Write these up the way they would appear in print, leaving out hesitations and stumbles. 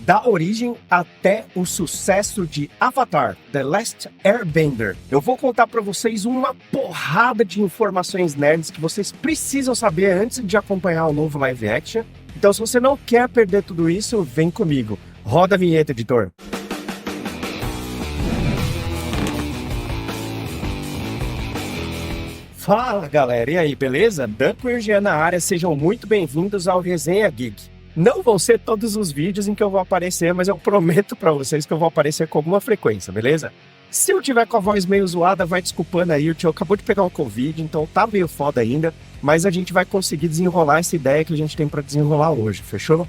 Da origem até o sucesso de Avatar, The Last Airbender. Eu vou contar para vocês uma porrada de informações nerds que vocês precisam saber antes de acompanhar o novo live action. Então, se você não quer perder tudo isso, vem comigo. Roda a vinheta, editor. Fala, galera. E aí, beleza? Danco e Jean na área, sejam muito bem-vindos ao Resenha Geek. Não vão ser todos os vídeos em que eu vou aparecer, mas eu prometo pra vocês que eu vou aparecer com alguma frequência, beleza? Se eu tiver com a voz meio zoada, vai desculpando aí, o tio acabou de pegar um Covid, então tá meio foda ainda, mas a gente vai conseguir desenrolar essa ideia que a gente tem pra desenrolar hoje, fechou?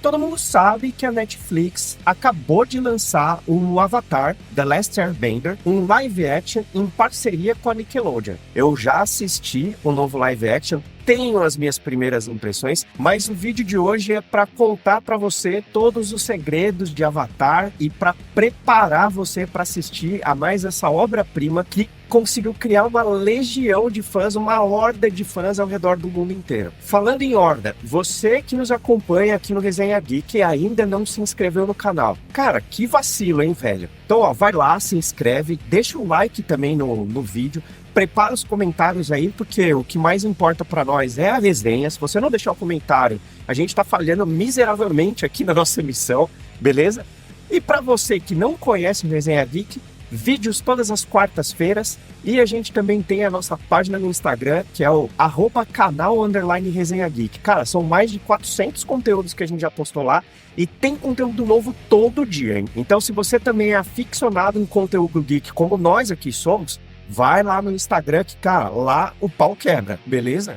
Todo mundo sabe que a Netflix acabou de lançar o Avatar, The Last Airbender, um live action em parceria com a Nickelodeon. Eu já assisti o novo live action, tenho as minhas primeiras impressões, mas o vídeo de hoje é para contar para você todos os segredos de Avatar e para preparar você para assistir a mais essa obra-prima que conseguiu criar uma legião de fãs, uma horda de fãs ao redor do mundo inteiro. Falando em horda, você que nos acompanha aqui no Resenha Geek e ainda não se inscreveu no canal, cara, que vacilo, hein, velho? Então, ó, vai lá, se inscreve, deixa um like também no vídeo, prepara os comentários aí, porque o que mais importa para nós é a resenha. Se você não deixar o comentário, a gente tá falhando miseravelmente aqui na nossa emissão, beleza? E para você que não conhece o Resenha Geek, vídeos todas as quartas-feiras, e a gente também tem a nossa página no Instagram, que é o @canal_Resenha Geek. Cara, são mais de 400 conteúdos que a gente já postou lá, e tem conteúdo novo todo dia, hein? Então, se você também é aficionado em conteúdo geek, como nós aqui somos, vai lá no Instagram que, cara, lá o pau quebra, beleza?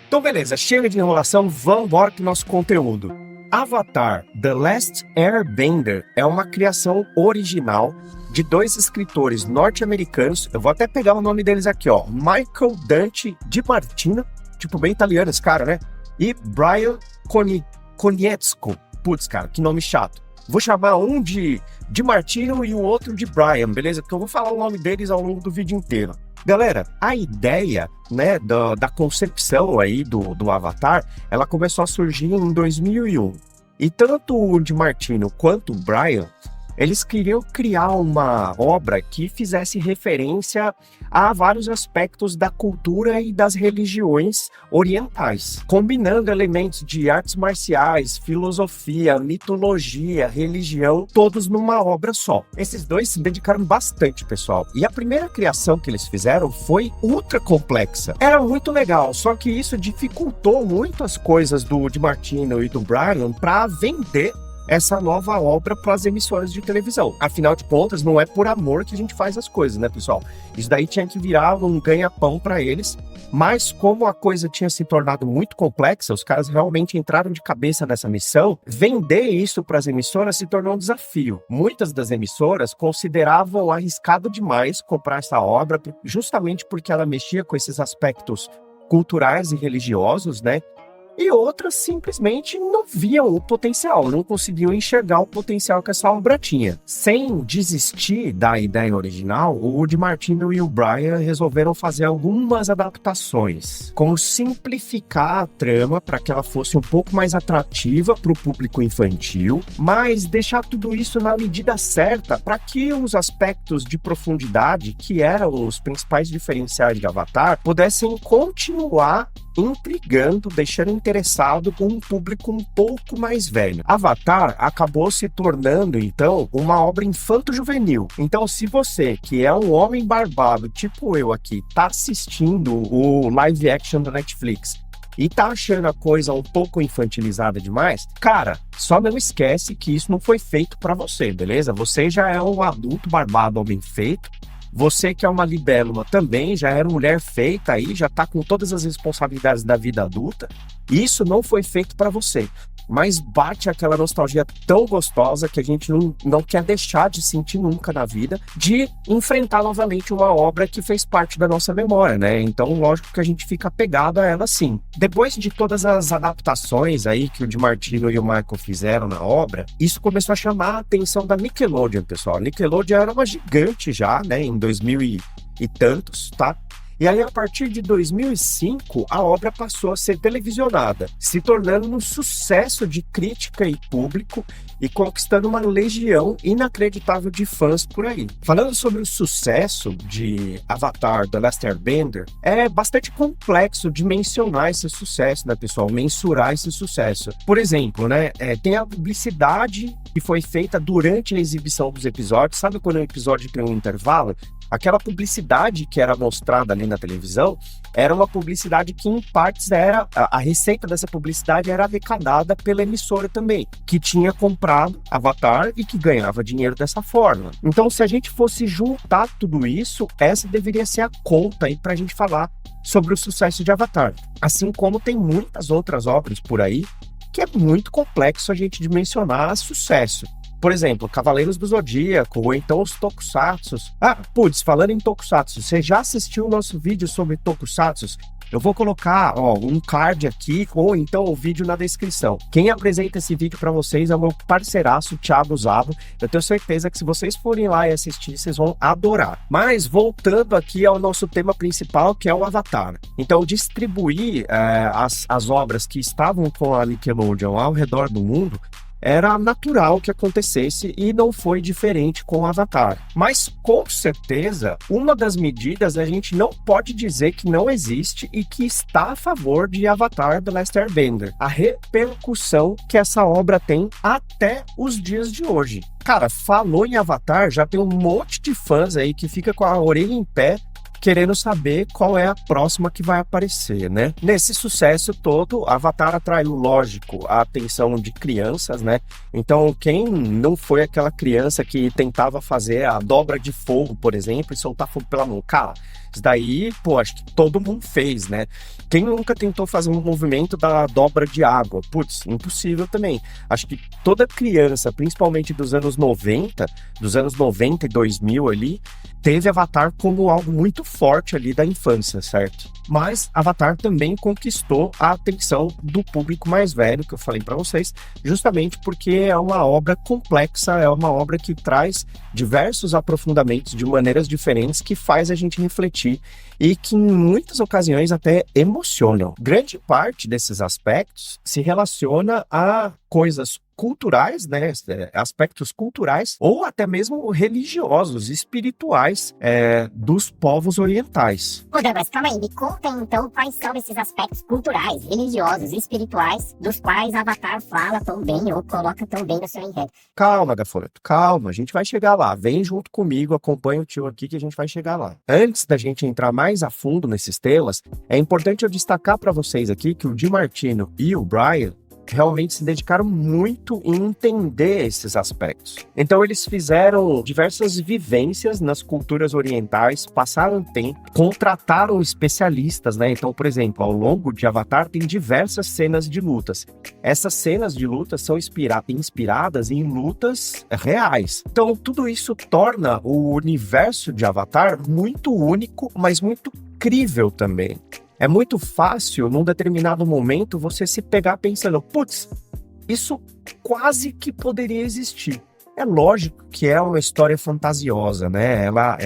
Então, beleza, chega de enrolação, vamos embora pro nosso conteúdo. Avatar, The Last Airbender é uma criação original de dois escritores norte-americanos. Eu vou até pegar o nome deles aqui, ó. Michael Dante DiMartino, tipo bem italiano esse cara, né? E Brian Konietzko. Putz, cara, que nome chato. Vou chamar um de Martino e o outro de Brian, beleza? Porque eu vou falar o nome deles ao longo do vídeo inteiro. Galera, a ideia, né, da concepção aí do Avatar, ela começou a surgir em 2001. E tanto o DiMartino quanto o Brian, eles queriam criar uma obra que fizesse referência a vários aspectos da cultura e das religiões orientais, combinando elementos de artes marciais, filosofia, mitologia, religião, todos numa obra só. Esses dois se dedicaram bastante, pessoal. E a primeira criação que eles fizeram foi ultra complexa. Era muito legal, só que isso dificultou muito as coisas do DiMartino e do Brian para vender essa nova obra para as emissoras de televisão. Afinal de contas, não é por amor que a gente faz as coisas, né, pessoal? Isso daí tinha que virar um ganha-pão para eles, mas como a coisa tinha se tornado muito complexa, os caras realmente entraram de cabeça nessa missão, vender isso para as emissoras se tornou um desafio. Muitas das emissoras consideravam arriscado demais comprar essa obra, justamente porque ela mexia com esses aspectos culturais e religiosos, né? E outras simplesmente não viam o potencial, não conseguiam enxergar o potencial que essa obra tinha. Sem desistir da ideia original, o DiMartino e o Brian resolveram fazer algumas adaptações, como simplificar a trama para que ela fosse um pouco mais atrativa para o público infantil, mas deixar tudo isso na medida certa para que os aspectos de profundidade, que eram os principais diferenciais de Avatar, pudessem continuar intrigando, deixando interessado com um público um pouco mais velho. Avatar acabou se tornando, então, uma obra infanto-juvenil. Então, se você, que é um homem barbado, tipo eu aqui, tá assistindo o live action da Netflix e tá achando a coisa um pouco infantilizada demais, cara, só não esquece que isso não foi feito pra você, beleza? Você já é um adulto barbado, homem feito. Você que é uma libélula também, já era mulher feita aí, já tá com todas as responsabilidades da vida adulta. Isso não foi feito para você. Mas bate aquela nostalgia tão gostosa que a gente não quer deixar de sentir nunca na vida, de enfrentar novamente uma obra que fez parte da nossa memória, né? Então, lógico que a gente fica apegado a ela sim. Depois de todas as adaptações aí que o DiMartino e o Michael fizeram na obra, isso começou a chamar a atenção da Nickelodeon, pessoal. A Nickelodeon era uma gigante já, né? Em 2000 e tantos, tá? E aí, a partir de 2005, a obra passou a ser televisionada, se tornando um sucesso de crítica e público e conquistando uma legião inacreditável de fãs por aí. Falando sobre o sucesso de Avatar The Last Airbender, é bastante complexo de mencionar esse sucesso, né, pessoal? Mensurar esse sucesso. Por exemplo, né, tem a publicidade que foi feita durante a exibição dos episódios. Sabe quando o episódio tem um intervalo? Aquela publicidade que era mostrada ali na televisão era uma publicidade que, em partes, era a receita dessa publicidade era arrecadada pela emissora também, que tinha comprado Avatar e que ganhava dinheiro dessa forma. Então, se a gente fosse juntar tudo isso, essa deveria ser a conta aí para a gente falar sobre o sucesso de Avatar. Assim como tem muitas outras obras por aí que é muito complexo a gente dimensionar sucesso. Por exemplo, Cavaleiros do Zodíaco, ou então os Tokusatsus. Falando em Tokusatsu, você já assistiu o nosso vídeo sobre Tokusatsus? Eu vou colocar um card aqui, ou então o vídeo na descrição. Quem apresenta esse vídeo para vocês é o meu parceiraço, Thiago Zabo. Eu tenho certeza que se vocês forem lá e assistir, vocês vão adorar. Mas voltando aqui ao nosso tema principal, que é o Avatar. Então, distribuir as obras que estavam com a Nickelodeon ao redor do mundo era natural que acontecesse e não foi diferente com o Avatar. Mas, com certeza, uma das medidas a gente não pode dizer que não existe e que está a favor de Avatar The Last Airbender. A repercussão que essa obra tem até os dias de hoje. Cara, falou em Avatar, já tem um monte de fãs aí que fica com a orelha em pé querendo saber qual é a próxima que vai aparecer, né? Nesse sucesso todo, Avatar atraiu, lógico, a atenção de crianças, né? Então, quem não foi aquela criança que tentava fazer a dobra de fogo, por exemplo, e soltar fogo pela mão? Cara, isso daí, acho que todo mundo fez, né? Quem nunca tentou fazer um movimento da dobra de água? Putz, impossível também. Acho que toda criança, principalmente dos anos 90 e 2000 ali, teve Avatar como algo muito forte ali da infância, certo? Mas Avatar também conquistou a atenção do público mais velho, que eu falei para vocês, justamente porque é uma obra complexa, é uma obra que traz diversos aprofundamentos de maneiras diferentes que faz a gente refletir e que em muitas ocasiões até emocionam. Grande parte desses aspectos se relaciona a coisas culturais, né, aspectos culturais ou até mesmo religiosos, espirituais dos povos orientais. Ô Douglas, calma aí, me conta então quais são esses aspectos culturais, religiosos, espirituais, dos quais Avatar fala tão bem ou coloca tão bem no seu enredo. Calma, Gafoleto, calma, a gente vai chegar lá, vem junto comigo, acompanha o tio aqui que a gente vai chegar lá. Antes da gente entrar mais a fundo nesses temas, é importante eu destacar para vocês aqui que o DiMartino e o Brian realmente se dedicaram muito em entender esses aspectos. Então eles fizeram diversas vivências nas culturas orientais, passaram tempo, contrataram especialistas, né? Então, por exemplo, ao longo de Avatar tem diversas cenas de lutas. Essas cenas de lutas são inspiradas em lutas reais. Então tudo isso torna o universo de Avatar muito único, mas muito crível também. É muito fácil, num determinado momento, você se pegar pensando, putz, isso quase que poderia existir. É lógico que é uma história fantasiosa, né? Ela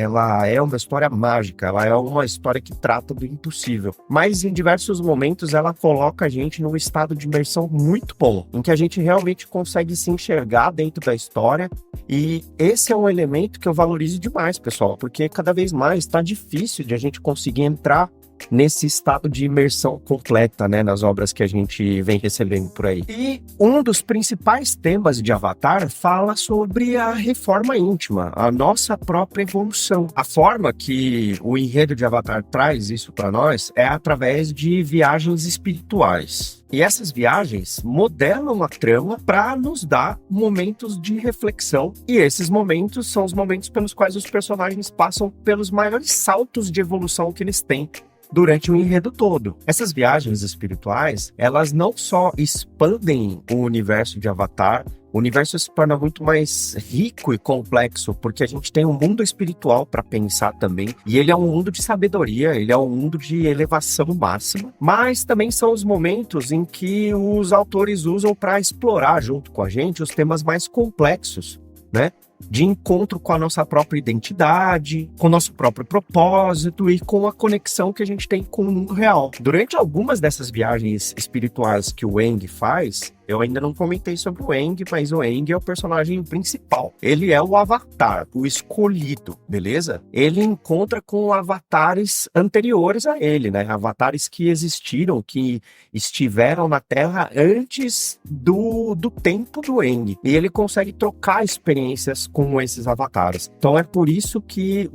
é uma história mágica, ela é uma história que trata do impossível. Mas em diversos momentos ela coloca a gente num estado de imersão muito bom, em que a gente realmente consegue se enxergar dentro da história. E esse é um elemento que eu valorizo demais, pessoal, porque cada vez mais está difícil de a gente conseguir entrar nesse estado de imersão completa, né, nas obras que a gente vem recebendo por aí. E um dos principais temas de Avatar fala sobre a reforma íntima, a nossa própria evolução. A forma que o enredo de Avatar traz isso para nós é através de viagens espirituais. E essas viagens modelam a trama para nos dar momentos de reflexão. E esses momentos são os momentos pelos quais os personagens passam pelos maiores saltos de evolução que eles têm durante o enredo todo. Essas viagens espirituais, elas não só expandem o universo de Avatar, o universo se torna muito mais rico e complexo, porque a gente tem um mundo espiritual para pensar também, e ele é um mundo de sabedoria, ele é um mundo de elevação máxima, mas também são os momentos em que os autores usam para explorar junto com a gente os temas mais complexos, né? de encontro com a nossa própria identidade, com o nosso próprio propósito e com a conexão que a gente tem com o mundo real. Durante algumas dessas viagens espirituais que o Aang faz, eu ainda não comentei sobre o Aang, mas o Aang é o personagem principal. Ele é o avatar, o escolhido, beleza? Ele encontra com avatares anteriores a ele, né? Avatares que existiram, que estiveram na Terra antes do tempo do Aang. E ele consegue trocar experiências com esses avatares. Então é por isso que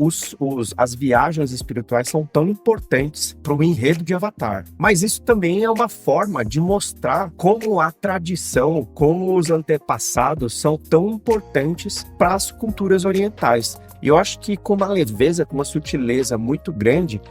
as viagens espirituais são tão importantes para o enredo de Avatar. Mas isso também é uma forma de mostrar como a tradição, como os antepassados são tão importantes para as culturas orientais. E eu acho que com uma leveza, com uma sutileza muito grande,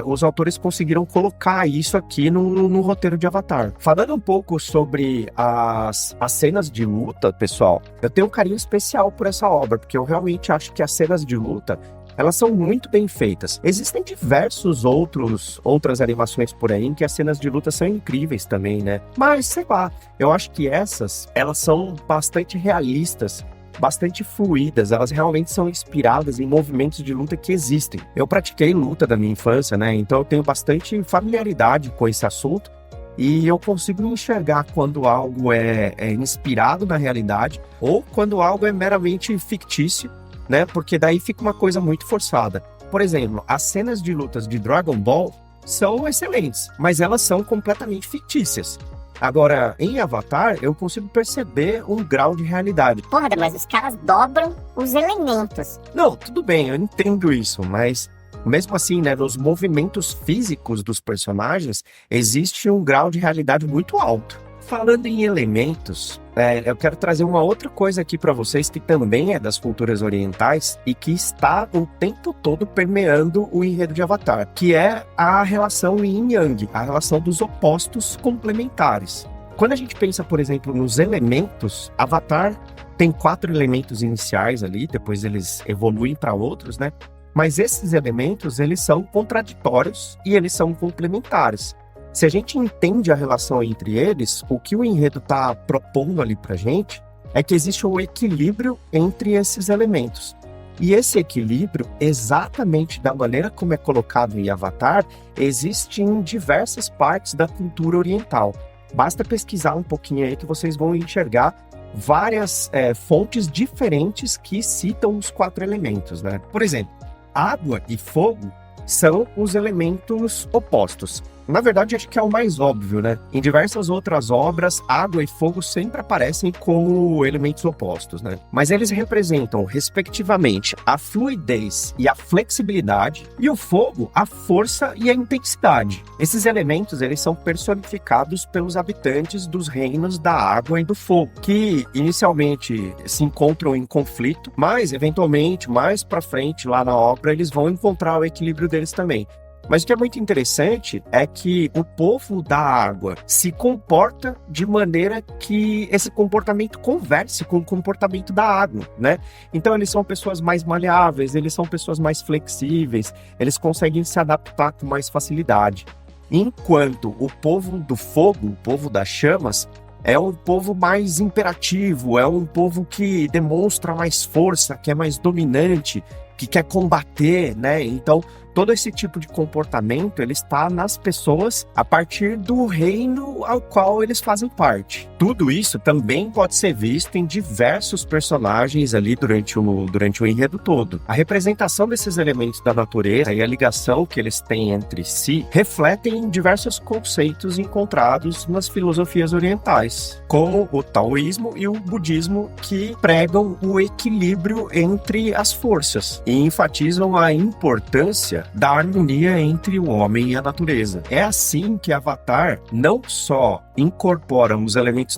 os autores conseguiram colocar isso aqui no roteiro de Avatar. Falando um pouco sobre as cenas de luta, pessoal, eu tenho um carinho especial por essa obra, porque eu realmente acho que as cenas de luta, elas são muito bem feitas. Existem diversos outras animações por aí em que as cenas de luta são incríveis também, né? Mas, sei lá, eu acho que elas são bastante realistas, bastante fluídas, elas realmente são inspiradas em movimentos de luta que existem. Eu pratiquei luta da minha infância, né? Então eu tenho bastante familiaridade com esse assunto e eu consigo enxergar quando algo é inspirado na realidade ou quando algo é meramente fictício, né? Porque daí fica uma coisa muito forçada. Por exemplo, as cenas de lutas de Dragon Ball são excelentes, mas elas são completamente fictícias. Agora, em Avatar, eu consigo perceber um grau de realidade. Porra, mas os caras dobram os elementos. Não, tudo bem, eu entendo isso, mas mesmo assim, né, nos movimentos físicos dos personagens, existe um grau de realidade muito alto. Falando em elementos, eu quero trazer uma outra coisa aqui para vocês que também é das culturas orientais e que está o tempo todo permeando o enredo de Avatar, que é a relação yin-yang, a relação dos opostos complementares. Quando a gente pensa, por exemplo, nos elementos, Avatar tem 4 elementos iniciais ali, depois eles evoluem para outros, né? Mas esses elementos, eles são contraditórios e eles são complementares. Se a gente entende a relação entre eles, o que o enredo está propondo ali pra gente é que existe um equilíbrio entre esses elementos. E esse equilíbrio, exatamente da maneira como é colocado em Avatar, existe em diversas partes da cultura oriental. Basta pesquisar um pouquinho aí que vocês vão enxergar várias fontes diferentes que citam os 4 elementos, né? Por exemplo, água e fogo são os elementos opostos. Na verdade, acho que é o mais óbvio, né? Em diversas outras obras, água e fogo sempre aparecem como elementos opostos, né? Mas eles representam, respectivamente, a fluidez e a flexibilidade, e o fogo, a força e a intensidade. Esses elementos, eles são personificados pelos habitantes dos reinos da água e do fogo, que inicialmente se encontram em conflito, mas, eventualmente, mais pra frente, lá na obra, eles vão encontrar o equilíbrio deles também. Mas o que é muito interessante é que o povo da água se comporta de maneira que esse comportamento converse com o comportamento da água, né? Então eles são pessoas mais maleáveis, eles são pessoas mais flexíveis, eles conseguem se adaptar com mais facilidade. Enquanto o povo do fogo, o povo das chamas, é um povo mais imperativo, é um povo que demonstra mais força, que é mais dominante, que quer combater, né? Então, todo esse tipo de comportamento, ele está nas pessoas a partir do reino ao qual eles fazem parte. Tudo isso também pode ser visto em diversos personagens ali durante o enredo todo. A representação desses elementos da natureza e a ligação que eles têm entre si refletem diversos conceitos encontrados nas filosofias orientais, como o taoísmo e o budismo, que pregam o equilíbrio entre as forças e enfatizam a importância da harmonia entre o homem e a natureza. É assim que Avatar não só incorpora os elementos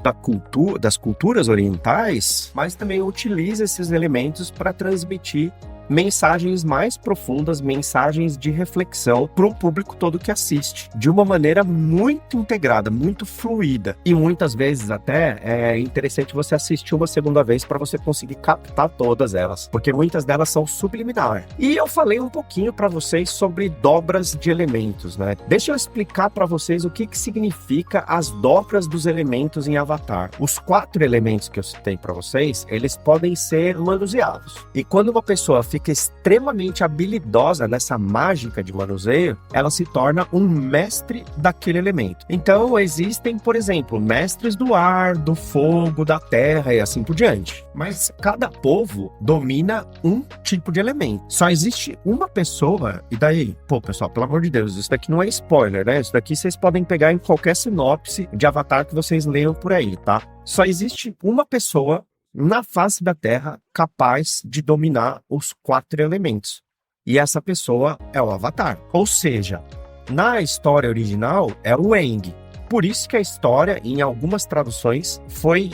das culturas orientais, mas também utiliza esses elementos para transmitir mensagens mais profundas, mensagens de reflexão para o público todo que assiste, de uma maneira muito integrada, muito fluida. E muitas vezes até é interessante você assistir uma segunda vez para você conseguir captar todas elas, porque muitas delas são subliminar. E eu falei um pouquinho para vocês sobre dobras de elementos, né? Deixa eu explicar para vocês o que significa as dobras dos elementos em Avatar. Os 4 elementos que eu citei para vocês, eles podem ser manuseados. E quando uma pessoa fica extremamente habilidosa nessa mágica de manuseio, ela se torna um mestre daquele elemento. Então existem, por exemplo, mestres do ar, do fogo, da terra e assim por diante. Mas cada povo domina um tipo de elemento. Só existe uma pessoa, e daí, pô, pessoal, pelo amor de Deus, isso daqui não é spoiler, né? Isso daqui vocês podem pegar em qualquer sinopse de Avatar que vocês leiam por aí, tá? Só existe uma pessoa na face da Terra capaz de dominar os 4 elementos. E essa pessoa é o Avatar. Ou seja, na história original é o Aang. Por isso que a história, em algumas traduções, foi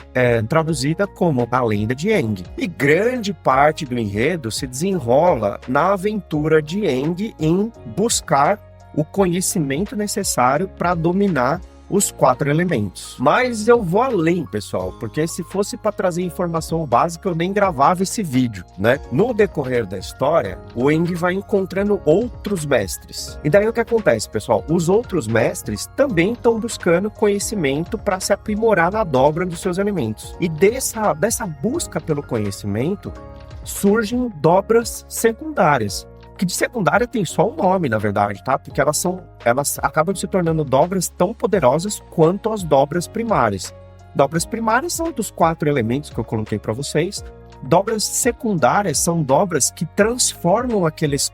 traduzida como A Lenda de Aang. E grande parte do enredo se desenrola na aventura de Aang em buscar o conhecimento necessário para dominar os 4 elementos. Mas eu vou além, pessoal, porque se fosse para trazer informação básica, eu nem gravava esse vídeo, né? No decorrer da história, o Aang vai encontrando outros mestres. E daí o que acontece, pessoal? Os outros mestres também estão buscando conhecimento para se aprimorar na dobra dos seus elementos. E dessa busca pelo conhecimento, surgem dobras secundárias. Que de secundária tem só um nome, na verdade, tá? Porque elas acabam se tornando dobras tão poderosas quanto as dobras primárias. Dobras primárias são dos 4 elementos que eu coloquei para vocês. Dobras secundárias são dobras que transformam aqueles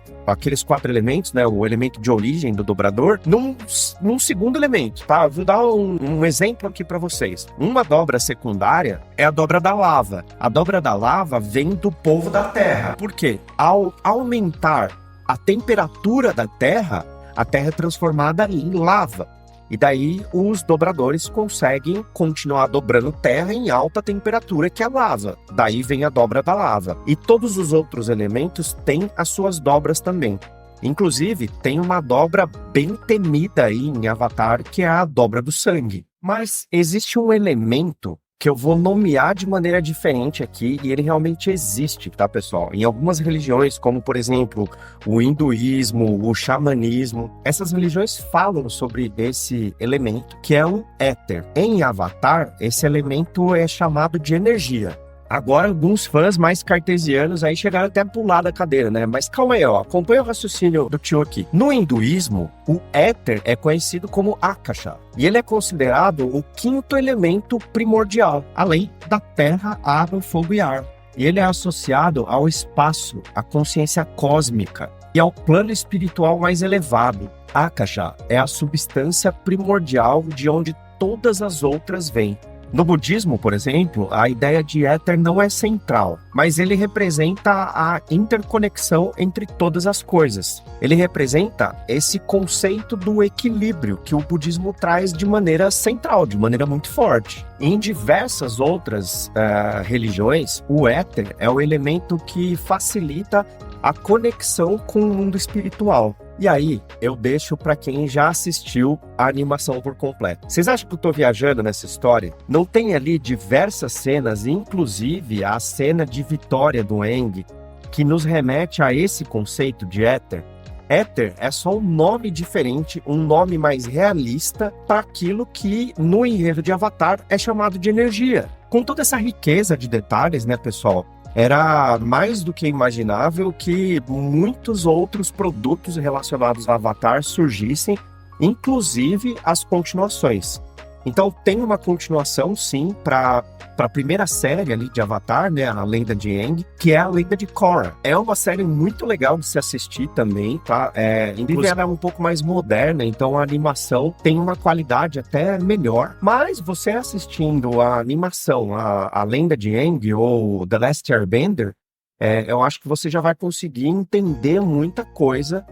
4 elementos, né? O elemento de origem do dobrador, num segundo elemento, tá? Vou dar um exemplo aqui para vocês. Uma dobra secundária é a dobra da lava. A dobra da lava vem do povo da Terra. Por quê? Ao aumentar a temperatura da Terra, a Terra é transformada em lava. E daí os dobradores conseguem continuar dobrando terra em alta temperatura, que é a lava. Daí vem a dobra da lava. E todos os outros elementos têm as suas dobras também. Inclusive, tem uma dobra bem temida aí em Avatar, que é a dobra do sangue. Mas existe um elemento que eu vou nomear de maneira diferente aqui, e ele realmente existe, tá, pessoal? Em algumas religiões, como por exemplo o hinduísmo, o xamanismo, essas religiões falam sobre esse elemento, que é o éter. Em Avatar, esse elemento é chamado de energia. Agora, alguns fãs mais cartesianos aí chegaram até a pular da cadeira, né? Mas calma aí, ó. Acompanha o raciocínio do tio aqui. No hinduísmo, o éter é conhecido como Akasha. E ele é considerado o 5º elemento primordial, além da terra, água, fogo e ar. E ele é associado ao espaço, à consciência cósmica e ao plano espiritual mais elevado. Akasha é a substância primordial de onde todas as outras vêm. No budismo, por exemplo, a ideia de éter não é central, mas ele representa a interconexão entre todas as coisas. Ele representa esse conceito do equilíbrio que o budismo traz de maneira central, de maneira muito forte. Em diversas outras religiões, o éter é o elemento que facilita a conexão com o mundo espiritual. E aí, eu deixo para quem já assistiu a animação por completo. Vocês acham que eu tô viajando nessa história? Não tem ali diversas cenas, inclusive a cena de vitória do Aang, que nos remete a esse conceito de éter? Éter é só um nome diferente, um nome mais realista para aquilo que no enredo de Avatar é chamado de energia. Com toda essa riqueza de detalhes, né, pessoal? Era mais do que imaginável que muitos outros produtos relacionados a Avatar surgissem, inclusive as continuações. Então tem uma continuação, sim, para a primeira série ali de Avatar, né, a Lenda de Aang, que é a Lenda de Korra. É uma série muito legal de se assistir também, tá? Inclusive ela é um pouco mais moderna, então a animação tem uma qualidade até melhor. Mas você assistindo a animação, a Lenda de Aang ou The Last Airbender, eu acho que você já vai conseguir entender muita coisa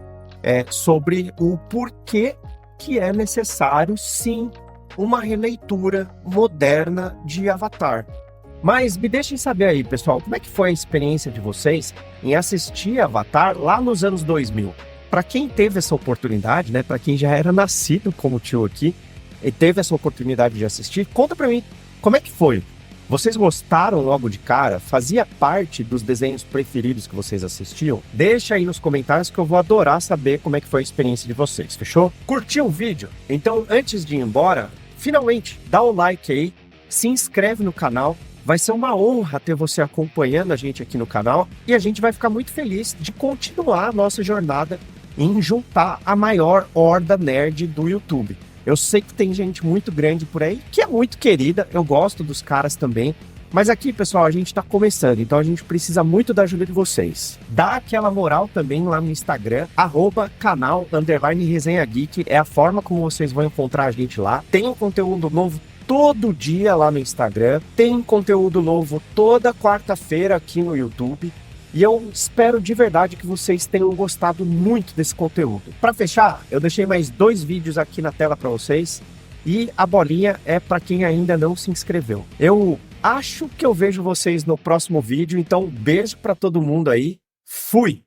sobre o porquê que é necessário, sim, uma releitura moderna de Avatar. Mas me deixem saber aí, pessoal, como é que foi a experiência de vocês em assistir Avatar lá nos anos 2000? Para quem teve essa oportunidade, né, para quem já era nascido como o tio aqui e teve essa oportunidade de assistir, conta para mim, como é que foi? Vocês gostaram logo de cara? Fazia parte dos desenhos preferidos que vocês assistiam? Deixa aí nos comentários que eu vou adorar saber como é que foi a experiência de vocês, fechou? Curtiu o vídeo? Então, antes de ir embora, finalmente, dá o like aí, se inscreve no canal. Vai ser uma honra ter você acompanhando a gente aqui no canal e a gente vai ficar muito feliz de continuar a nossa jornada em juntar a maior horda nerd do YouTube. Eu sei que tem gente muito grande por aí, que é muito querida, eu gosto dos caras também, mas aqui, pessoal, a gente está começando, então a gente precisa muito da ajuda de vocês. Dá aquela moral também lá no Instagram, @canal_resenha geek, é a forma como vocês vão encontrar a gente lá. Tem um conteúdo novo todo dia lá no Instagram, tem conteúdo novo toda quarta-feira aqui no YouTube. E eu espero de verdade que vocês tenham gostado muito desse conteúdo. Para fechar, eu deixei mais 2 vídeos aqui na tela para vocês. E a bolinha é para quem ainda não se inscreveu. Eu acho que eu vejo vocês no próximo vídeo. Então, beijo para todo mundo aí. Fui!